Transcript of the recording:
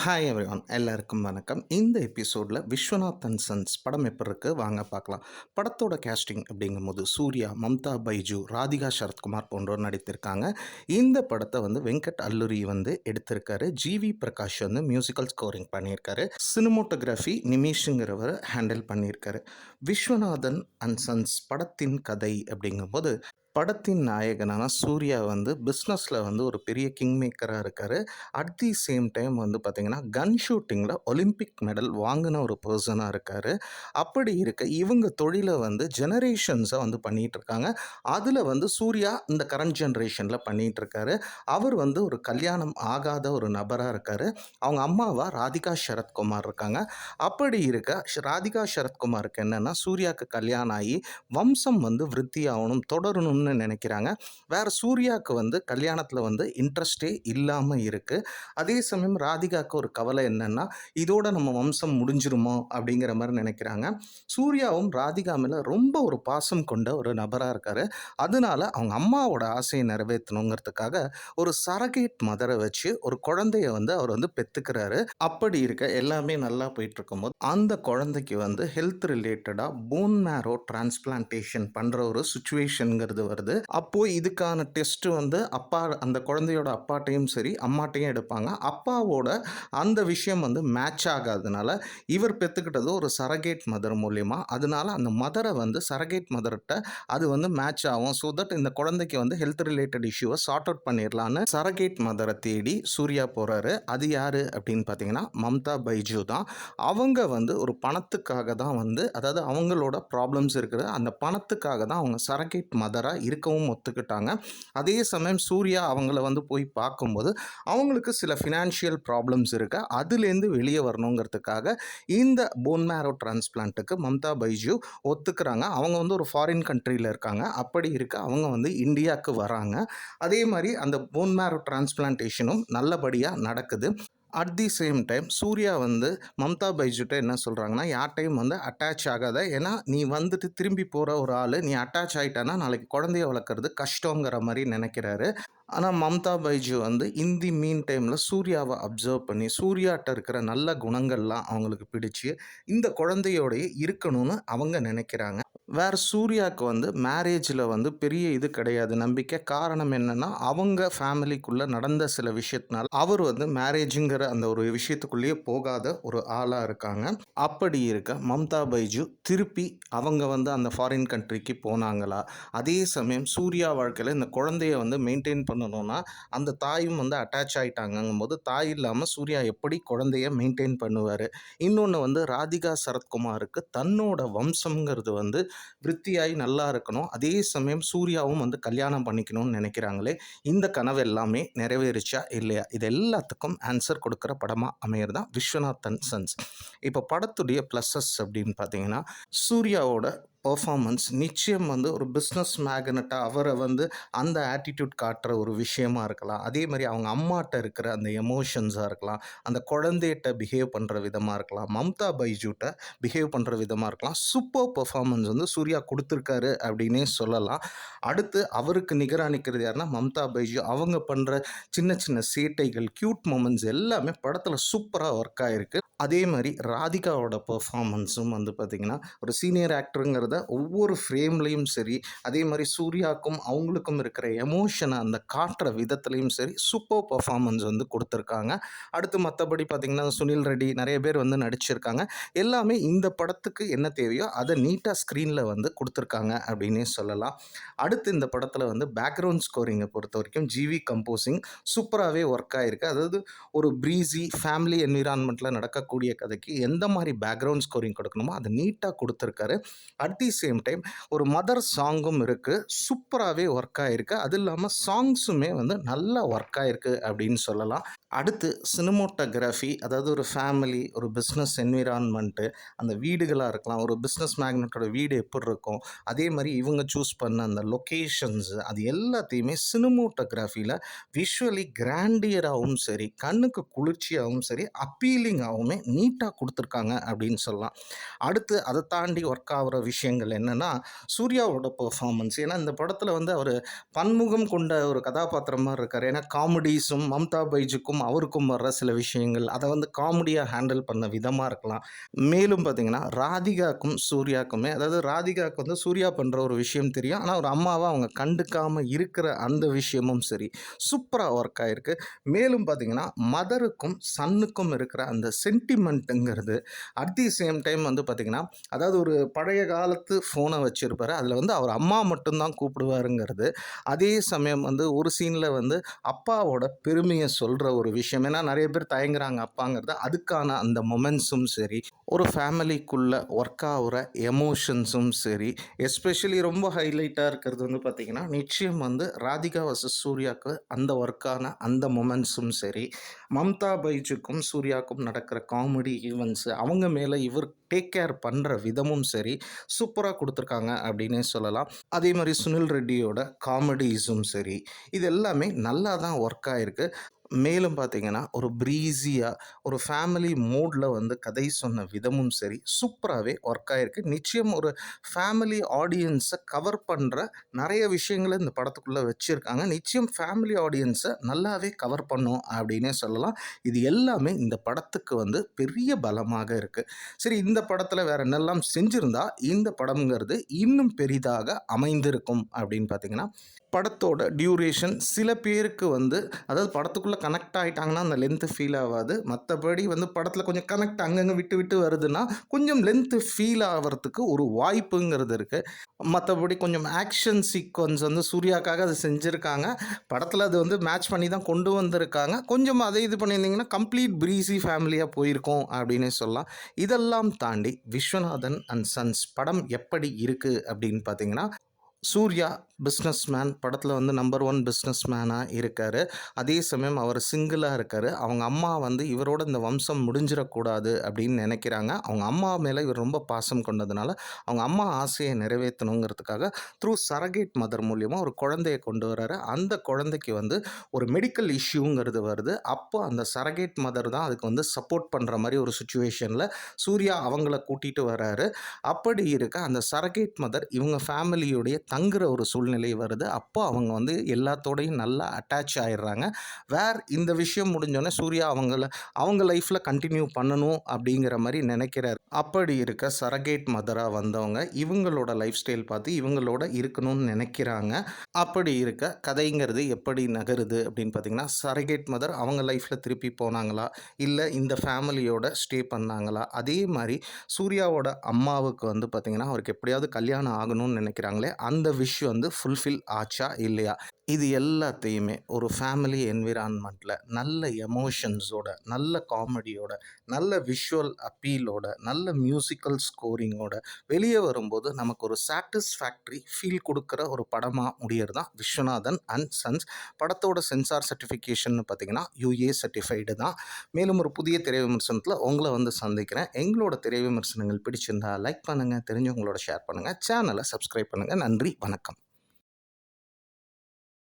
Hi everyone எல்லாருக்கும் வணக்கம். இந்த எபிசோடில் விஸ்வநாத் அண்ட் சன்ஸ் படம் எப்படி இருக்கு வாங்க பார்க்கலாம். படத்தோட கேஸ்டிங் அப்படிங்கும்போது சூர்யா, மம்தா பைஜு, ராதிகா சரத்குமார் போன்றோர் நடித்திருக்காங்க. இந்த படத்தை வெங்கட் அல்லுரி எடுத்திருக்காரு. ஜிவி பிரகாஷ் மியூசிக்கல் ஸ்கோரிங் பண்ணியிருக்காரு. சினிமோட்டோகிராஃபி நிமிஷுங்கிறவர் ஹேண்டில் பண்ணியிருக்காரு. விஸ்வநாதன் அண்ட் சன்ஸ் படத்தின் கதை அப்படிங்கும்போது படத்தின் நாயகனான சூர்யா பிஸ்னஸில் ஒரு பெரிய கிங் மேக்கராக இருக்கார். அட் தி சேம் டைம் பார்த்திங்கன்னா கன் ஷூட்டிங்கில் ஒலிம்பிக் மெடல் வாங்கின ஒரு பர்சனாக இருக்கார். அப்படி இருக்க இவங்க தொழிலை ஜெனரேஷன்ஸாக பண்ணிகிட்ருக்காங்க. அதில் சூர்யா இந்த கரண்ட் ஜென்ரேஷனில் பண்ணிகிட்ருக்காரு. அவர் ஒரு கல்யாணம் ஆகாத ஒரு நபராக இருக்கார். அவங்க அம்மாவா ராதிகா சரத்குமார் இருக்காங்க. அப்படி இருக்க ராதிகா சரத்குமாருக்கு என்னென்னா சூர்யாவுக்கு கல்யாணம் ஆகி வம்சம் விருத்தி ஆகணும், தொடரணும்னு நினைக்கிறாங்க. வேறு சூர்யாவுக்கு கல்யாணத்தில் இன்ட்ரெஸ்டே இல்லாமல் இருக்குது. அதே சமயம் ராதிகாவுக்கு ஒரு கவலை என்னென்னா இதோட நம்ம வம்சம் முடிஞ்சிருமோ அப்படிங்கிற மாதிரி நினைக்கிறாங்க. சூர்யாவும் ராதிகா மேலே ரொம்ப ஒரு பாசம் கொண்ட ஒரு நபராக இருக்கார். அதனால அவங்க அம்மாவோட ஆசையை நிறைவேற்றணுங்கிறதுக்காக ஒரு சரகேட் மதரை வச்சு ஒரு குழந்தைய அவர் பெற்றுக்கிறாரு. அப்படி இருக்க எல்லாமே நல்லா போயிட்டு இருக்கும்போது அந்த குழந்தைக்கு ஹெல்த் ரிலேட்டடாக போன் மேரோ டிரான்ஸ்பிளான்டேஷன் பண்ணுற ஒரு சுச்சுவேஷனுங்கிறது வருது. அப்போ இதுக்கான டெஸ்ட் அப்பா அந்த குழந்தையோட அப்பாட்டையும் சரி அம்மாட்டையும் எடுப்பாங்க. அப்பாவோட அந்த விஷயம் மேட்ச் ஆகாதனால இவர் பெற்றுக்கிட்டது ஒரு சரகேட் மதர் மூலியமா. அதனால அந்த மதரை சரகேட் மதர்கிட்ட அது மேட்ச் ஆகும். ஸோ தட் இந்த குழந்தைக்கு ஹெல்த் ரிலேட்டட் இஷ்யூவை சார்ட் அவுட் பண்ணிடலான்னு சரகேட் மதரை தேடி சூர்யா போகிறாரு. அது யார் அப்படின்னு பார்த்தீங்கன்னா மம்தா பைஜு தான். அவங்க ஒரு பணத்துக்காக தான் அதாவது அவங்களோட ப்ராப்ளம்ஸ் இருக்குது, அந்த பணத்துக்காக தான் அவங்க சரகேட் மதராக இருக்கவும் ஒத்துக்கிட்டாங்க. அதே சமயம் சூர்யா அவங்கள போய் பார்க்கும்போது அவங்களுக்கு சில ஃபினான்ஷியல் ப்ராப்ளம்ஸ் இருக்குது, அதுலேருந்து வெளியே வரணுங்கிறதுக்காக இந்த போன் மேரோ டிரான்ஸ்பிளான்ட்டுக்கு மம்தா பைஜு ஒத்துக்கிறாங்க. அவங்க ஒரு ஃபாரின் கண்ட்ரியில் இருக்காங்க. அப்படி இருக்க அவங்க இந்தியாவுக்கு வராங்க. அதே மாதிரி அந்த போன் மேரோ டிரான்ஸ்பிளான்டேஷனும் நல்லபடியாக நடக்குது. At the same time Surya Mamta பைஜுட்ட என்ன சொல்கிறாங்கன்னா யார்ட்டையும் அட்டாச் ஆகாத, ஏன்னா நீ திரும்பி போகிற ஒரு ஆள், நீ அட்டாச் ஆகிட்டானா நாளைக்கு குழந்தைய வளர்க்குறது கஷ்டங்கிற மாதிரி நினைக்கிறாரு. ஆனால் மம்தா பைஜு இந்தி மீன் டைமில் சூர்யாவை அப்சர்வ் பண்ணி சூர்யாட்ட இருக்கிற நல்ல குணங்கள்லாம் அவங்களுக்கு பிடிச்சி இந்த குழந்தையோடைய இருக்கணும்னு அவங்க நினைக்கிறாங்க. வேறு சூர்யாவுக்கு மேரேஜில் பெரிய இது கிடையாது நம்பிக்கை. காரணம் என்னென்னா அவங்க ஃபேமிலிக்குள்ளே நடந்த சில விஷயத்தினால அவர் மேரேஜுங்கிற அந்த ஒரு விஷயத்துக்குள்ளேயே போகாத ஒரு ஆளாக இருக்காங்க. அப்படி இருக்க மம்தா பைஜு திருப்பி அவங்க அந்த ஃபாரின் கண்ட்ரிக்கு போனாங்களா? அதே சமயம் சூர்யா வாழ்க்கையில் இந்த குழந்தைய மெயின்டைன் பண்ணணும்னா அந்த தாயும் அட்டாச் ஆகிட்டாங்கும்போது தாய் இல்லாமல் சூர்யா எப்படி குழந்தைய மெயின்டைன் பண்ணுவார்? இன்னொன்று ராதிகா சரத்குமாருக்கு தன்னோட வம்சம்ங்கிறது விருத்தியாகி நல்லா இருக்கணும், அதே சமயம் சூர்யாவும் கல்யாணம் பண்ணிக்கணும்னு நினைக்கிறாங்களே, இந்த கனவு எல்லாமே நிறைவேறிச்சா இல்லையா? இது எல்லாத்துக்கும் ஆன்சர் கொடுக்குற படமாக அமையிறது தான் விஸ்வநாத் அண்ட் சன்ஸ். இப்போ படத்துடைய ப்ளஸஸ் அப்படின்னு பார்த்தீங்கன்னா சூர்யாவோட பர்ஃபார்மன்ஸ் நிச்சயம் ஒரு பிஸ்னஸ் மேக்னட்டாக அவரை அந்த ஆட்டிடியூட் காட்டுற ஒரு விஷயமா இருக்கலாம். அதே மாதிரி அவங்க அம்மாட்ட இருக்கிற அந்த எமோஷன்ஸாக இருக்கலாம், அந்த குழந்தைகிட்ட பிஹேவ் பண்ணுற விதமாக இருக்கலாம், மம்தா பைஜூட்ட பிஹேவ் பண்ணுற விதமாக இருக்கலாம். சூப்பர் பர்ஃபார்மன்ஸ் சூர்யா கொடுத்துருக்காரு அப்படின்னே சொல்லலாம். அடுத்து அவருக்கு நிகராக நிற்கிறது யாருன்னா மம்தா பைஜு. அவங்க பண்ணுற சின்ன சின்ன சேட்டைகள், க்யூட் மொமெண்ட்ஸ் எல்லாமே படத்தில் சூப்பராக ஒர்க் ஆகிருக்கு. அதே மாதிரி ராதிகாவோட பர்ஃபார்மன்ஸும் பார்த்திங்கன்னா ஒரு சீனியர் ஆக்டருங்கிறத ஒவ்வொரு ஃப்ரேம்லேயும் சரி, அதே மாதிரி சூர்யாவுக்கும் அவங்களுக்கும் இருக்கிற எமோஷனை அந்த காட்டுற விதத்துலேயும் சரி சூப்பர் பர்ஃபார்மன்ஸ் கொடுத்துருக்காங்க. அடுத்து மற்றபடி பார்த்திங்கன்னா சுனில் ரெட்டி நிறைய பேர் நடிச்சிருக்காங்க. எல்லாமே இந்த படத்துக்கு என்ன தேவையோ அதை நீட்டாக ஸ்க்ரீனில் கொடுத்துருக்காங்க அப்படின்னே சொல்லலாம். அடுத்து இந்த படத்தில் பேக்ரவுண்ட் ஸ்கோரிங்கை பொறுத்த வரைக்கும் ஜிவி கம்போசிங் சூப்பராகவே ஒர்க் ஆகிருக்கு. அதாவது ஒரு ப்ரீஸி ஃபேமிலி என்விரான்மெண்ட்டில் நடக்கக்கூடிய கதைக்கு எந்த மாதிரி பேக்ரவுண்ட் ஸ்கோரிங் கொடுக்கணுமோ அதை நீட்டாக கொடுத்துருக்காரு. அட் தி சேம் டைம் ஒரு மதர் சாங்கும் இருக்குது, சூப்பராகவே ஒர்க் ஆகிருக்கு. அது இல்லாமல் சாங்ஸுமே நல்லா ஒர்க் ஆகிருக்கு அப்படின்னு சொல்லலாம். அடுத்து சினிமோட்டோகிராஃபி, அதாவது ஒரு ஃபேமிலி, ஒரு பிஸ்னஸ் என்விரான்மெண்ட்டு, அந்த வீடுகளாக இருக்கலாம், ஒரு பிஸ்னஸ் மேக்னட்டோட வீடு எப்படி இருக்கும், அதே மாதிரி இவங்க சூஸ் பண்ண அந்த லொக்கேஷன்ஸு, அது எல்லாத்தையுமே சினிமோட்டோகிராஃபியில் விஷுவலி கிராண்டியராகவும் சரி, கண்ணுக்கு குளிர்ச்சியாகவும் சரி, அப்பீலிங்காகவுமே நீட்டாக கொடுத்துருக்காங்க அப்படின்னு சொல்லலாம். அடுத்து அதை தாண்டி ஒர்க் ஆகிற விஷயங்கள் என்னென்னா சூர்யாவோட பெர்ஃபார்மன்ஸ். ஏன்னா இந்த படத்தில் வந்து அவர் பன்முகம் கொண்ட ஒரு கதாபாத்திரமாக இருக்கார். ஏன்னா காமெடிஸும் மம்தா பைஜுக்கும் அவருக்கும் வர்ற சில விஷயங்கள் அதை வந்து காமெடியாக ஹேண்டில் பண்ண விதமாக இருக்கலாம். மேலும் பார்த்தீங்கன்னா ராதிகாக்கும் சூர்யாக்குமே, அதாவது ராதிகாவுக்கு வந்து சூர்யா பண்ணுற ஒரு விஷயம் தெரியும், ஆனால் ஒரு அம்மாவை அவங்க கண்டுக்காமல் இருக்கிற அந்த விஷயமும் சரி சூப்பராக ஒர்க் ஆகிருக்கு. மேலும் பார்த்தீங்கன்னா மதருக்கும் சன்னுக்கும் இருக்கிற அந்த சென்டிமெண்ட்டுங்கிறது அட் தி சேம் டைம் வந்து பார்த்திங்கன்னா, அதாவது ஒரு பழைய காலத்து ஃபோனை வச்சுருப்பார், அதில் வந்து அவர் அம்மா மட்டும்தான் கூப்பிடுவாருங்கிறது. அதே சமயம் வந்து ஒரு சீனில் வந்து அப்பாவோட பெருமையை சொல்கிற ஒரு விஷயம். ஏன்னா நிறைய பேர் தயங்குறாங்க அப்பாங்கிறது, அதுக்கான அந்த மொமெண்ட்ஸும் சரி, ஒரு ஃபேமிலிக்குள்ளே ஒர்க் ஆகிற எமோஷன்ஸும் சரி, எஸ்பெஷலி ரொம்ப ஹைலைட்டாக இருக்கிறது வந்து பார்த்திங்கன்னா, நிச்சயம் வந்து ராதிகா வர்சஸ் சூர்யாவுக்கு அந்த ஒர்க்கான அந்த மொமெண்ட்ஸும் சரி, மம்தா பைஜுக்கும் சூர்யாவுக்கும் நடக்கிற காமெடி ஈவெண்ட்ஸு, அவங்க மேலே இவர் டேக் கேர் பண்ணுற விதமும் சரி சூப்பராக கொடுத்துருக்காங்க அப்படின்னே சொல்லலாம். அதே மாதிரி சுனில் ரெட்டியோட காமெடிஸும் சரி, இது எல்லாமே நல்லா தான் ஒர்க் ஆகிருக்கு. மேலும் பார்த்தீங்கன்னா, ஒரு ப்ரீஸியாக ஒரு ஃபேமிலி மோடில் வந்து கதை சொன்ன விதமும் சரி சூப்பராகவே ஒர்க் ஆகிருக்கு. நிச்சயம் ஒரு ஃபேமிலி ஆடியன்ஸை கவர் பண்ணுற நிறைய விஷயங்களை இந்த படத்துக்குள்ளே வச்சுருக்காங்க. நிச்சயம் ஃபேமிலி ஆடியன்ஸை நல்லாவே கவர் பண்ணும் அப்படின்னே சொல்லலாம். இது எல்லாமே இந்த படத்துக்கு வந்து பெரிய பலமாக இருக்குது. சரி, இந்த படத்தில் வேறு என்னெல்லாம் செஞ்சுருந்தா இந்த படம்ங்கிறது இன்னும் பெரிதாக அமைந்திருக்கும் அப்படின்னு பார்த்தீங்கன்னா, படத்தோட டியூரேஷன் சில பேருக்கு வந்து, அதாவது படத்துக்குள்ளே கனெக்ட் ஆகிட்டாங்கன்னா அந்த லென்த்து ஃபீல் ஆகாது. மற்றபடி வந்து படத்தில் கொஞ்சம் கனெக்ட் அங்கங்கே விட்டு விட்டு வருதுன்னா கொஞ்சம் லென்த்து ஃபீல் ஆகிறதுக்கு ஒரு வாய்ப்புங்கிறது இருக்குது. மற்றபடி கொஞ்சம் ஆக்ஷன் சீக்வன்ஸ் வந்து சூர்யாக்காக அது செஞ்சுருக்காங்க. படத்தில் அது வந்து மேட்ச் பண்ணி தான் கொண்டு வந்திருக்காங்க. கொஞ்சம் அதை இது பண்ணியிருந்தீங்கன்னா கம்ப்ளீட் ப்ரீஸி ஃபேமிலியாக போயிருக்கோம் அப்படின்னே சொல்லலாம். இதெல்லாம் தாண்டி விஸ்வநாதன் அண்ட் சன்ஸ் படம் எப்படி இருக்குது அப்படின்னு பார்த்தீங்கன்னா, சூர்யா பிஸ்னஸ் மேன், படத்தில் வந்து நம்பர் 1 பிஸ்னஸ் மேனாக இருக்கார். அதே சமயம் அவர் சிங்கிளாக இருக்கார். அவங்க அம்மா வந்து இவரோட இந்த வம்சம் முடிஞ்சிடக்கூடாது அப்படின்னு நினைக்கிறாங்க. அவங்க அம்மா மேலே இவர் ரொம்ப பாசம் கொண்டதுனால அவங்க அம்மா ஆசையை நிறைவேற்றணுங்கிறதுக்காக த்ரூ சரகேட் மதர் மூலியமாக ஒரு குழந்தைய கொண்டு வர்றாரு. அந்த குழந்தைக்கு வந்து ஒரு மெடிக்கல் இஷ்யூங்கிறது வருது. அப்போ அந்த சரகேட் மதர் தான் அதுக்கு வந்து சப்போர்ட் பண்ணுற மாதிரி ஒரு சுச்சுவேஷனில் சூர்யா அவங்கள கூட்டிகிட்டு வர்றாரு. அப்படி இருக்க அந்த சரகேட் மதர் இவங்க ஃபேமிலியுடைய தங்குற ஒரு சூழ்நிலை வருது. அப்போ அவங்க வந்து எல்லாத்தோடையும் நல்லா அட்டாச் ஆயிடுறாங்க. இந்த விஷயம் முடிஞ்சோடனே சூர்யா அவங்க லைஃப்பில் கண்டினியூ பண்ணணும் அப்படிங்கிற மாதிரி நினைக்கிறார். அப்படி இருக்க சரகேட் மதராக வந்தவங்க இவங்களோட லைஃப் ஸ்டைல் பார்த்து இவங்களோட இருக்கணும்னு நினைக்கிறாங்க. அப்படி இருக்க கதைங்கிறது எப்படி நகருது அப்படின்னு பார்த்தீங்கன்னா, சரகேட் மதர் அவங்க லைஃப்பில் திருப்பி போனாங்களா, இல்லை இந்த ஃபேமிலியோட ஸ்டே பண்ணாங்களா, அதே மாதிரி சூர்யாவோட அம்மாவுக்கு வந்து பார்த்திங்கன்னா அவருக்கு எப்படியாவது கல்யாணம் ஆகணும்னு நினைக்கிறாங்களே அந்த விஷயம் வந்து ஃபுல்ஃபில் ஆச்சா இல்லையா, இது எல்லாத்தையுமே ஒரு ஃபேமிலி என்விரான்மெண்ட்டில் நல்ல எமோஷன்ஸோட, நல்ல காமெடியோட, நல்ல விஷுவல் அப்பீலோட, நல்ல மியூசிக்கல் ஸ்கோரிங்கோட வெளியே வரும்போது நமக்கு ஒரு சாட்டிஸ்ஃபேக்டரி ஃபீல் கொடுக்குற ஒரு படமாக முடியறது தான் விஸ்வநாதன் அண்ட் சன்ஸ். படத்தோட சென்சார் சர்டிஃபிகேஷன் பார்த்திங்கன்னா யூஏ சர்டிஃபைடு தான். மேலும் ஒரு புதிய திரை விமர்சனத்தில் உங்களை வந்து சந்திக்கிறேன். எங்களோட திரை விமர்சனங்கள் பிடிச்சிருந்தா லைக் பண்ணுங்கள், தெரிஞ்சவங்களோட ஷேர் பண்ணுங்கள், சேனலை சப்ஸ்கிரைப் பண்ணுங்கள். நன்றி, வணக்கம்.